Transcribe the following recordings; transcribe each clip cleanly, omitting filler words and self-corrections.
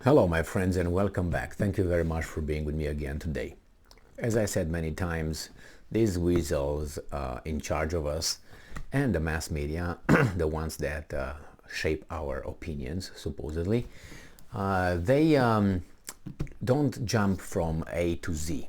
Hello, my friends, and welcome back. Thank you very much for being with me again today. As I said many times, these weasels in charge of us and the mass media, the ones that shape our opinions, supposedly, they don't jump from A to Z.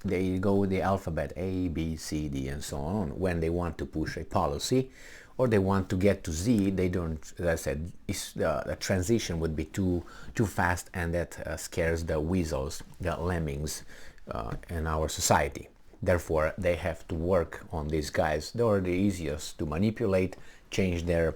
They go with the alphabet A, B, C, D, and so on when they want to push a policy, or they want to get to Z. They don't, as I said, the transition would be too fast, and that scares the weasels, the lemmings in our society. Therefore, they have to work on these guys. They are the easiest to manipulate, change their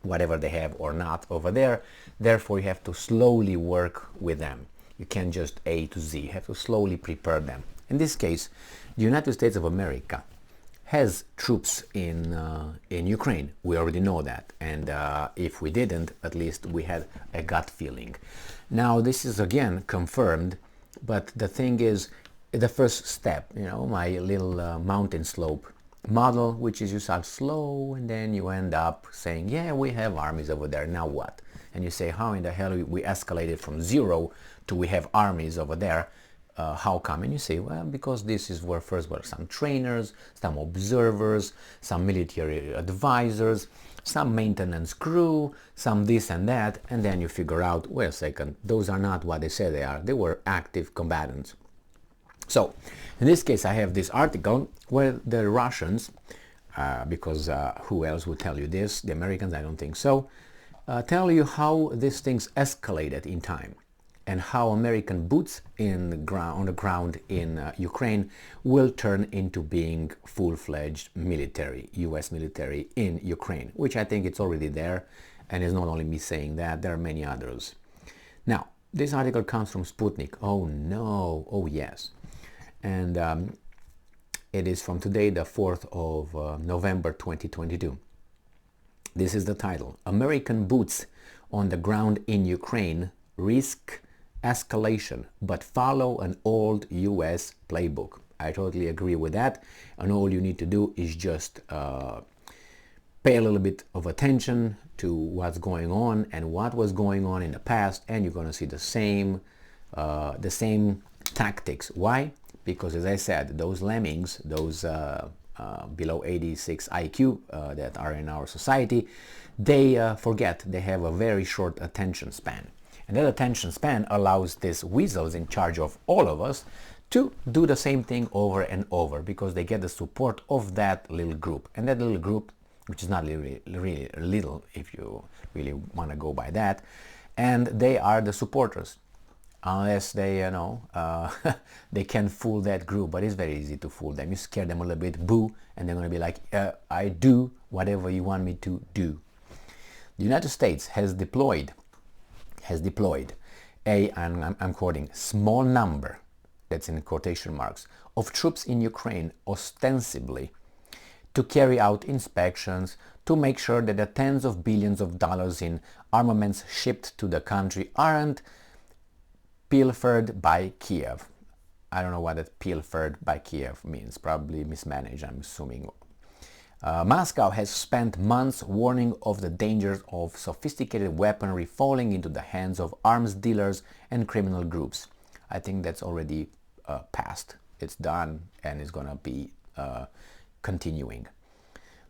whatever they have or not over there. Therefore, you have to slowly work with them. You can't just A to Z. You have to slowly prepare them. In this case, the United States of America has troops in Ukraine. We already know that, and if we didn't, at least we had a gut feeling. Now this is again confirmed, but the thing is, the first step, my little mountain slope model, which is you start slow and then you end up saying, yeah, we have armies over there, now what? And you say, how in the hell we escalated from 0 to we have armies over there? How come? And you say, well, because this is where first were some trainers, some observers, some military advisors, some maintenance crew, some this and that, and then you figure out, wait a second, those are not what they say they are. They were active combatants. So, in this case, I have this article where the Russians, because who else would tell you this? The Americans, I don't think so, tell you how these things escalated in time, and how American boots on the ground in Ukraine will turn into being full-fledged military, US military in Ukraine, which I think it's already there, and it's not only me saying that, there are many others. Now, this article comes from Sputnik. Oh no, oh yes. And it is from today, the 4th of November 2022. This is the title: American boots on the ground in Ukraine risk escalation, but follow an old US playbook. I totally agree with that, and all you need to do is just pay a little bit of attention to what's going on and what was going on in the past, and you're going to see the same tactics. Why? Because, as I said, those lemmings, those below 86 IQ that are in our society, they forget. They have a very short attention span. And that attention span allows these weasels in charge of all of us to do the same thing over and over, because they get the support of that little group. And that little group, which is not really little if you really want to go by that, and they are the supporters. Unless they, they can fool that group, but it's very easy to fool them. You scare them a little bit, boo, and they're going to be like, I do whatever you want me to do. The United States has deployed and I'm quoting, small number, that's in quotation marks, of troops in Ukraine, ostensibly to carry out inspections, to make sure that the tens of billions of dollars in armaments shipped to the country aren't pilfered by Kiev. I don't know what that pilfered by Kiev means, probably mismanaged, I'm assuming. Moscow has spent months warning of the dangers of sophisticated weaponry falling into the hands of arms dealers and criminal groups. I think that's already past. It's done, and it's going to be continuing.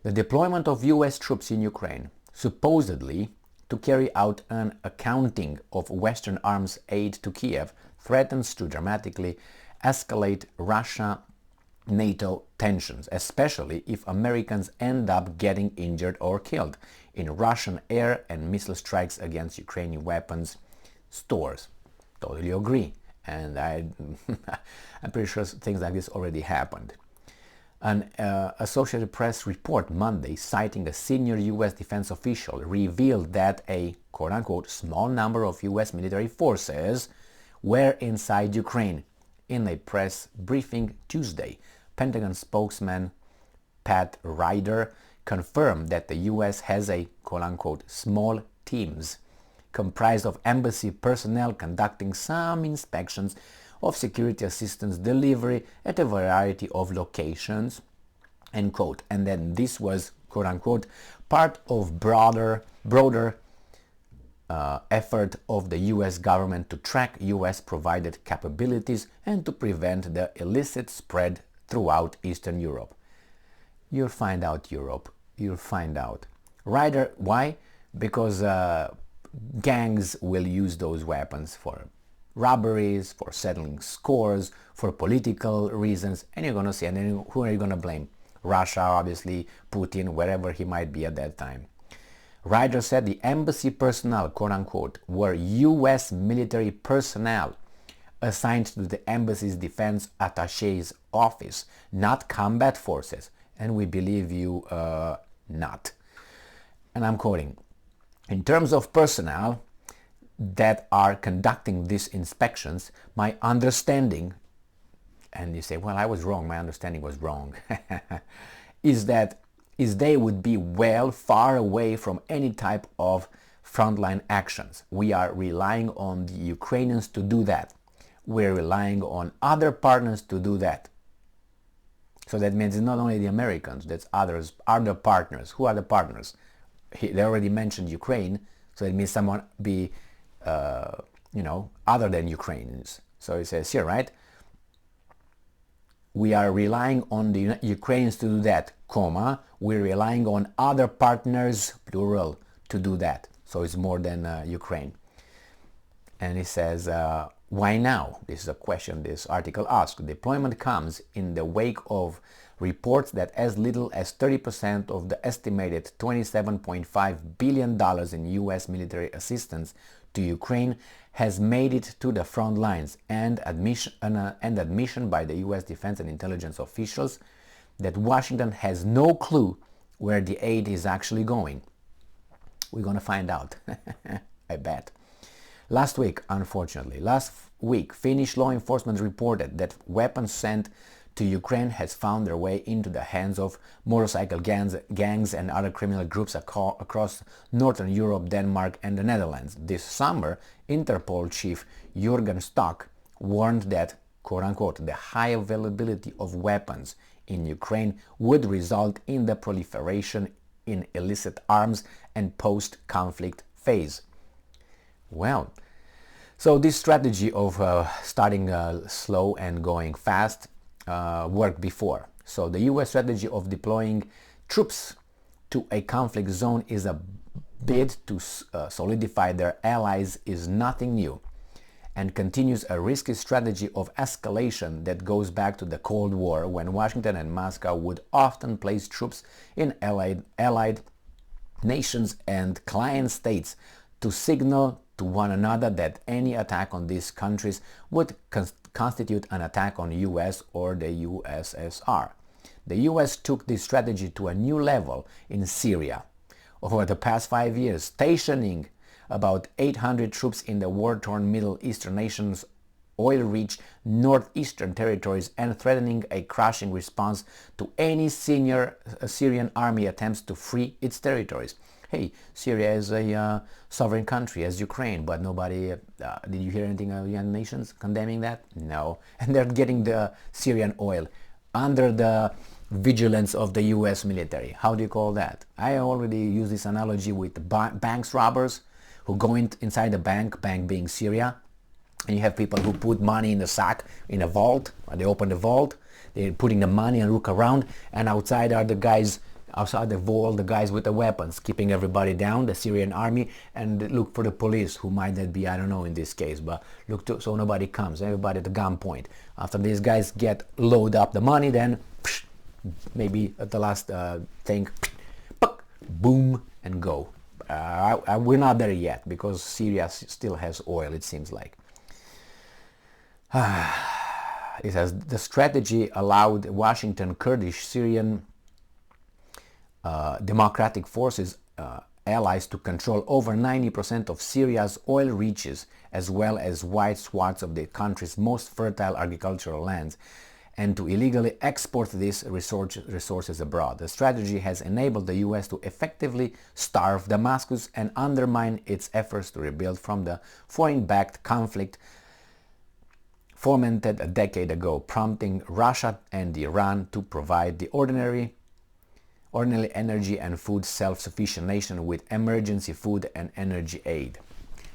The deployment of US troops in Ukraine, supposedly to carry out an accounting of Western arms aid to Kiev, threatens to dramatically escalate Russia-NATO tensions, especially if Americans end up getting injured or killed in Russian air and missile strikes against Ukrainian weapons stores. Totally agree. And I'm pretty sure things like this already happened. An Associated Press report Monday, citing a senior U.S. defense official, revealed that a quote-unquote small number of U.S. military forces were inside Ukraine. In a press briefing Tuesday, Pentagon spokesman Pat Ryder confirmed that the U.S. has a quote-unquote small teams comprised of embassy personnel conducting some inspections of security assistance delivery at a variety of locations, end quote. And then this was, quote unquote, part of broader effort of the US government to track US provided capabilities and to prevent the illicit spread throughout Eastern Europe. You'll find out, Europe. You'll find out. Rather, why? Because gangs will use those weapons for robberies, for settling scores, for political reasons, and you're going to see, and then who are you going to blame? Russia, obviously, Putin, wherever he might be at that time. Ryder said the embassy personnel, quote-unquote, were U.S. military personnel assigned to the embassy's defense attaché's office, not combat forces. And we believe you not. And I'm quoting, in terms of personnel that are conducting these inspections, my understanding, and you say, well, I was wrong, my understanding was wrong, is they would be well far away from any type of frontline actions. We are relying on the Ukrainians to do that. We're relying on other partners to do that. So that means it's not only the Americans, that's other partners. Who are the partners? They already mentioned Ukraine, so it means someone be, other than Ukrainians. So it says here, right? We are relying on the Ukrainians to do that, comma, we're relying on other partners, plural, to do that. So it's more than Ukraine. And he says, why now? This is a question this article asks. Deployment comes in the wake of reports that as little as 30% of the estimated $27.5 billion in U.S. military assistance to Ukraine has made it to the front lines, and admission by the U.S. defense and intelligence officials that Washington has no clue where the aid is actually going. We're going to find out, I bet. Last week, Finnish law enforcement reported that weapons sent to Ukraine has found their way into the hands of motorcycle gangs and other criminal groups across Northern Europe, Denmark and the Netherlands. This summer, Interpol chief Jürgen Stock warned that, quote-unquote, the high availability of weapons in Ukraine would result in the proliferation in illicit arms and post-conflict phase. Well, so this strategy of starting slow and going fast worked before. So the U.S. strategy of deploying troops to a conflict zone is a bid to solidify their allies is nothing new, and continues a risky strategy of escalation that goes back to the Cold War, when Washington and Moscow would often place troops in allied nations and client states to signal to one another that any attack on these countries would constitute an attack on the US or the USSR. The US took this strategy to a new level in Syria. Over the past 5 years, stationing about 800 troops in the war-torn Middle Eastern nations, oil-rich northeastern territories, and threatening a crushing response to any Syrian army attempts to free its territories. Hey, Syria is a sovereign country as Ukraine, but nobody, did you hear anything of the United Nations condemning that? No. And they're getting the Syrian oil under the vigilance of the US military. How do you call that? I already used this analogy with banks robbers who go inside the bank being Syria, and you have people who put money in the sack, in a vault, and they open the vault, they're putting the money and look around, and outside are the guys outside the vault, the guys with the weapons, keeping everybody down, the Syrian army, and look for the police, who might that be, I don't know in this case, but look to, so nobody comes, everybody at the gunpoint. After these guys load up the money, then maybe at the last thing, boom, and go. We're not there yet, because Syria still has oil, it seems like. It says the strategy allowed Washington, Kurdish, Syrian democratic forces allies to control over 90% of Syria's oil reaches, as well as wide swaths of the country's most fertile agricultural lands, and to illegally export these resources abroad. The strategy has enabled the US to effectively starve Damascus and undermine its efforts to rebuild from the foreign-backed conflict fomented a decade ago, prompting Russia and Iran to provide the ordinary energy and food self-sufficient nation with emergency food and energy aid.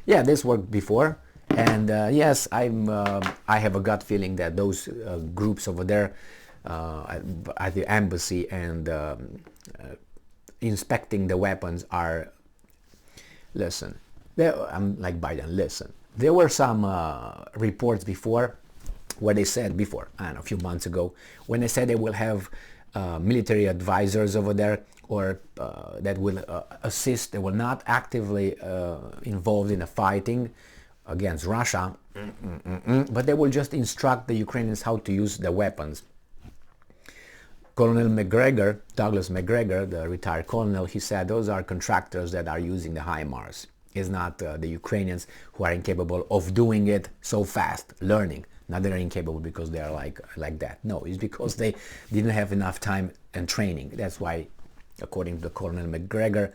yeah, this worked before, and yes, I have a gut feeling that those groups over there at the embassy and inspecting the weapons are, listen, I'm like Biden, listen. There were some reports before where they said before, I don't know, a few months ago, when they said they will have military advisors over there, or that will assist, they will not actively involved in the fighting against Russia, but they will just instruct the Ukrainians how to use the weapons. Colonel McGregor, Douglas McGregor, the retired colonel, he said those are contractors that are using the HIMARS. It's not the Ukrainians who are incapable of doing it so fast, learning. Not that they're incapable because they are like that. No, it's because they didn't have enough time and training. That's why, according to Colonel McGregor,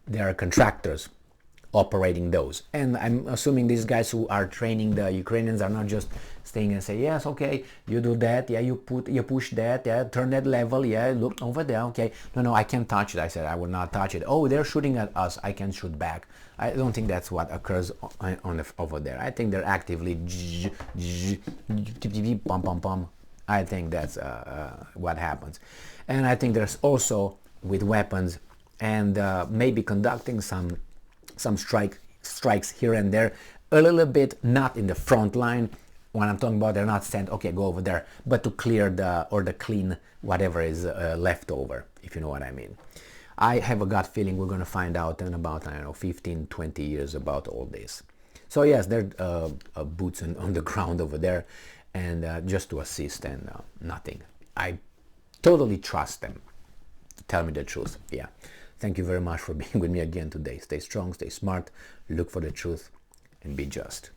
they are contractors operating those. And I'm assuming these guys who are training the Ukrainians are not just staying and say, yes, okay, you do that, yeah, you push that, yeah, turn that level, yeah, look over there, okay. No, I can't touch it. I said I will not touch it. Oh, they're shooting at us, I can shoot back. I don't think that's what occurs over there. I think they're actively pum pum pum. I think that's what happens. And I think there's also with weapons and maybe conducting some strikes here and there, a little bit not in the front line. When I'm talking about, they're not sent, okay, go over there, but to clear the clean whatever is left over, if you know what I mean. I have a gut feeling we're going to find out in about, I don't know, 15, 20 years about all this. So yes, they're boots on the ground over there, and just to assist and nothing. I totally trust them to tell me the truth. Yeah. Thank you very much for being with me again today. Stay strong, stay smart, look for the truth, and be just.